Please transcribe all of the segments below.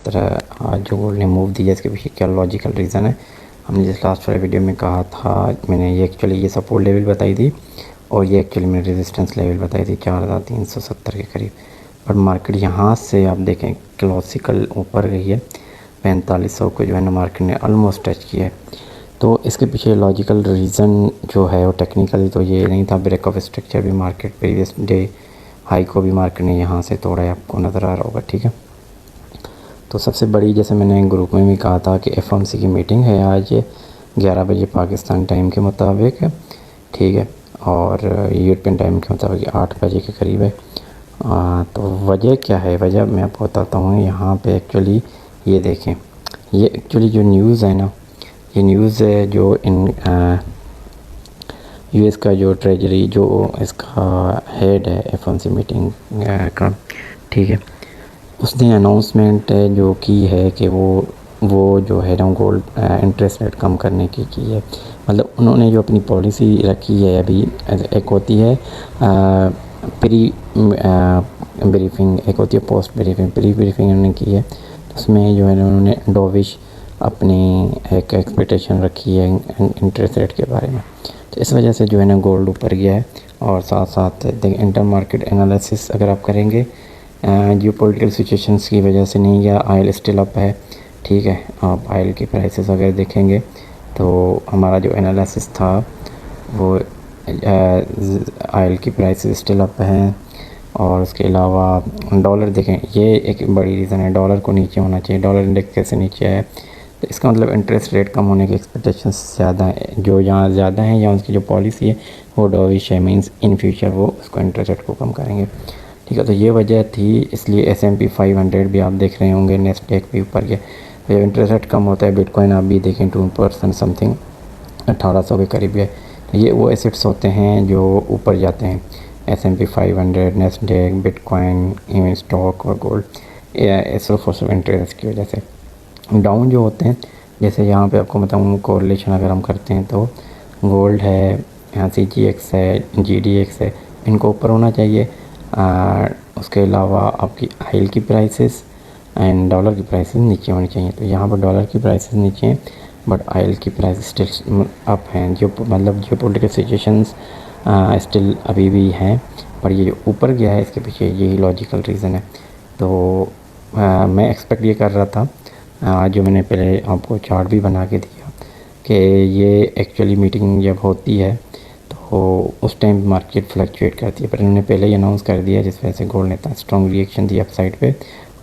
तरह जो गोल्ड ने मूव दिया, इसके पीछे क्या लॉजिकल रीज़न है। हमने जिस लास्ट वाले वीडियो में कहा था, मैंने ये एक्चुअली ये सपोर्ट लेवल बताई थी और ये एक्चुअली मैंने रेजिस्टेंस लेवल बताई थी 4370 के करीब। पर मार्केट यहाँ से आप देखें क्लासिकल ऊपर गई है, 4500 को जो है ना मार्केट ने ऑलमोस्ट टच किया है। तो इसके पीछे लॉजिकल रीज़न जो है वो टेक्निकली तो ये नहीं था, ब्रेक ऑफ स्ट्रक्चर भी मार्केट प्रीवियस डे हाई को भी मार्केट ने यहाँ से तोड़ा है, आपको नज़र आ रहा होगा। ठीक है, तो सबसे बड़ी, जैसे मैंने ग्रुप में भी कहा था कि एफओएमसी की मीटिंग है आज 11 बजे पाकिस्तान टाइम के मुताबिक, ठीक है, और यूरोपियन टाइम के मुताबिक 8 बजे के करीब है। तो वजह क्या है, वजह मैं आपको बताता हूँ। यहाँ पे एक्चुअली ये देखें, ये एक्चुअली जो न्यूज़ है ना, ये न्यूज़ है जो इन यूएस का जो ट्रेजरी जो इसका हेड है एफओएमसी मीटिंग का, ठीक है, उसने अनाउंसमेंट जो की है कि वो जो है ना गोल्ड इंटरेस्ट रेट कम करने की है। मतलब उन्होंने जो अपनी पॉलिसी रखी है अभी, एक होती है प्री ब्रीफिंग, एक होती है पोस्ट ब्रीफिंग। प्री ब्रीफिंग उन्होंने की है, तो उसमें जो है ना उन्होंने डोविश अपनी एक एक्सपेक्टेशन रखी है इंटरेस्ट रेट के बारे में। तो इस वजह से जो है ना गोल्ड ऊपर गया है। और साथ साथ देखिए इंटर मार्केट एनालिसिस अगर आप करेंगे, जियोपॉलिटिकल सिचुएशंस की वजह से नहीं गया, ऑयल स्टिल अप है। ठीक है, आप ऑयल की प्राइसेस अगर देखेंगे तो हमारा जो एनालिसिस था वो ऑयल की प्राइसेस स्टिल अप हैं। और उसके अलावा डॉलर देखें, ये एक बड़ी रीज़न है, डॉलर को नीचे होना चाहिए। डॉलर इंडेक्स कैसे नीचे है, तो इसका मतलब इंटरेस्ट रेट कम होने की एक्सपेक्टेशंस ज़्यादा है, जो यहाँ ज़्यादा है या उसकी जो पॉलिसी है वो डॉविश है, मीन्स इन फ्यूचर वो उसको इंटरेस्ट रेट को कम करेंगे। ठीक है, तो ये वजह थी, इसलिए S&P 500 भी आप देख रहे होंगे, नेस्डेक भी ऊपर गया। तो जब इंटरेस्ट रेट कम होता है, बिटकॉइन आप भी देखें 2% समथिंग 1800 के करीब गए। तो ये वो एसेट्स होते हैं जो ऊपर जाते हैं, S&P 500, Nasdaq, bitcoin, even stock और गोल्ड, सिर्फ और सिर्फ इंटरेस्ट की वजह से। डाउन जो होते हैं, जैसे यहाँ पे आपको बताऊँ कोरिलेशन अगर हम करते हैं तो गोल्ड है, यहाँ CGX है, GDX है, इनको ऊपर होना चाहिए। उसके अलावा आपकी ऑयल की प्राइसेस एंड डॉलर की प्राइसेस नीचे होनी चाहिए। तो यहाँ पर डॉलर की प्राइसेस नीचे हैं बट ऑयल की प्राइस स्टिल अप हैं, जो मतलब जियोपॉलिटिकल सिचुएशंस स्टिल अभी भी हैं, पर ये जो ऊपर गया है इसके पीछे यही लॉजिकल रीज़न है। तो मैं एक्सपेक्ट ये कर रहा था, जो मैंने पहले आपको चार्ट भी बना के दिया, कि ये एक्चुअली मीटिंग जब होती है तो उस टाइम मार्केट फ्लक्चुएट करती है, पर इन्होंने पहले ही अनाउंस कर दिया, जिस वजह से गोल्ड ने इतना स्ट्रॉन्ग रिएक्शन दिया अपसाइड पे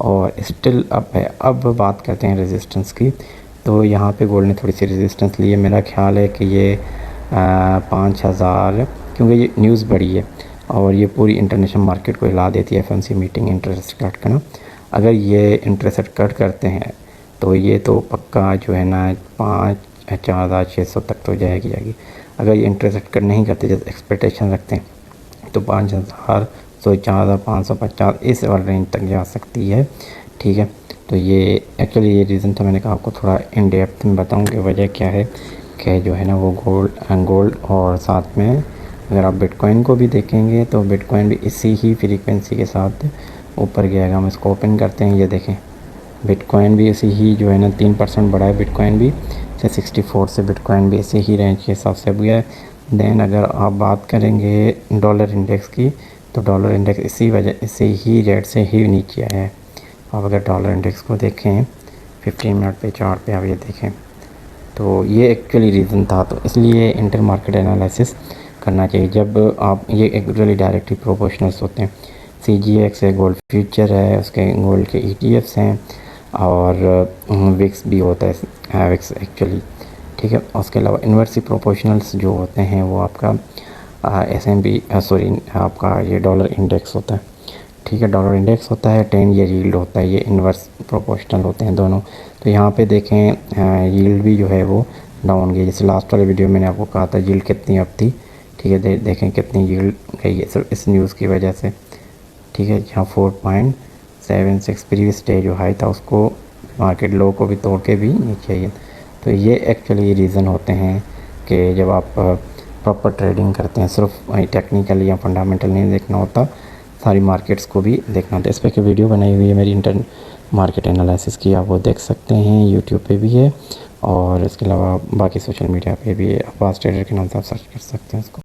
और स्टिल अप है। अब बात करते हैं रेजिस्टेंस की, तो यहाँ पे गोल्ड ने थोड़ी सी रेजिस्टेंस ली है। मेरा ख्याल है कि ये 5000, क्योंकि ये न्यूज़ बड़ी है और ये पूरी इंटरनेशनल मार्केट को हिला देती है एफएमसी मीटिंग इंटरेस्ट कट करना। अगर ये इंटरेस्ट कट करते हैं तो ये तो पक्का जो है ना 4600 तक तो जाएगी। अगर ये इंटरेस्ट कट नहीं करते, जैसे एक्सपेक्टेशन रखते हैं, तो 5000 तो 4550 इस वाले रेंज तक जा सकती है। ठीक है, तो ये एक्चुअली ये रीज़न था, मैंने कहा आपको थोड़ा इन डेप्थ में बताऊं कि वजह क्या है कि जो है ना वो गोल्ड और साथ में अगर आप बिटकॉइन को भी देखेंगे तो बिटकॉइन भी इसी ही फ्रीक्वेंसी के साथ ऊपर गया। हम इसको ओपन करते हैं, ये देखें बिटकॉइन भी इसी ही जो है ना 3% बढ़ा है बिटकॉइन भी, 64 से बिटकॉइन भी इसी ही रेंज के हिसाब से गया है। देन अगर आप बात करेंगे डॉलर इंडेक्स की, तो डॉलर इंडेक्स इसी ही रेट से ही नीचे आया है। आप अगर डॉलर इंडेक्स को देखें 15 मिनट पे चार्ट पे आप ये देखें, तो ये एक्चुअली रीज़न था। तो इसलिए इंटर मार्केट एनालिसिस करना चाहिए जब आप, ये एक्चुअली डायरेक्टली प्रोपोर्शनल्स होते हैं। CGX है, गोल्ड फ्यूचर है, उसके गोल्ड के ETFs हैं और विक्स भी होता है, विक्स एक्चुअली। ठीक है, उसके अलावा इन्वर्सली प्रोपोर्शनल्स जो होते हैं वो आपका S&P आपका ये डॉलर इंडेक्स होता है। ठीक है, डॉलर इंडेक्स होता है, 10 ईयर यील्ड होता है, ये इन्वर्स प्रोपोर्शनल होते हैं दोनों। तो यहाँ पे देखें यील्ड भी जो है वो डाउन गई, जैसे लास्ट वाले वीडियो में मैंने आपको कहा था यील्ड कितनी अप थी। ठीक है, देखें कितनी यील्ड गई है सिर्फ इस न्यूज़ की वजह से। ठीक है, जहाँ 4.76 प्रीवियस डे जो हाई था उसको मार्केट लो को भी तोड़ के भी नीचे आई। तो ये एक्चुअली रीज़न होते हैं कि जब आप प्रॉपर ट्रेडिंग करते हैं, सिर्फ टेक्निकल या फंडामेंटल नहीं देखना होता, सारी मार्केट्स को भी देखना होता है। इस पर वीडियो बनाई हुई है मेरी मार्केट एनालिसिस की, आप वो देख सकते हैं। यूट्यूब पे भी है और इसके अलावा बाकी सोशल मीडिया पे भी है। अब्बास ट्रेडर के नाम से आप सर्च कर सकते हैं इसको।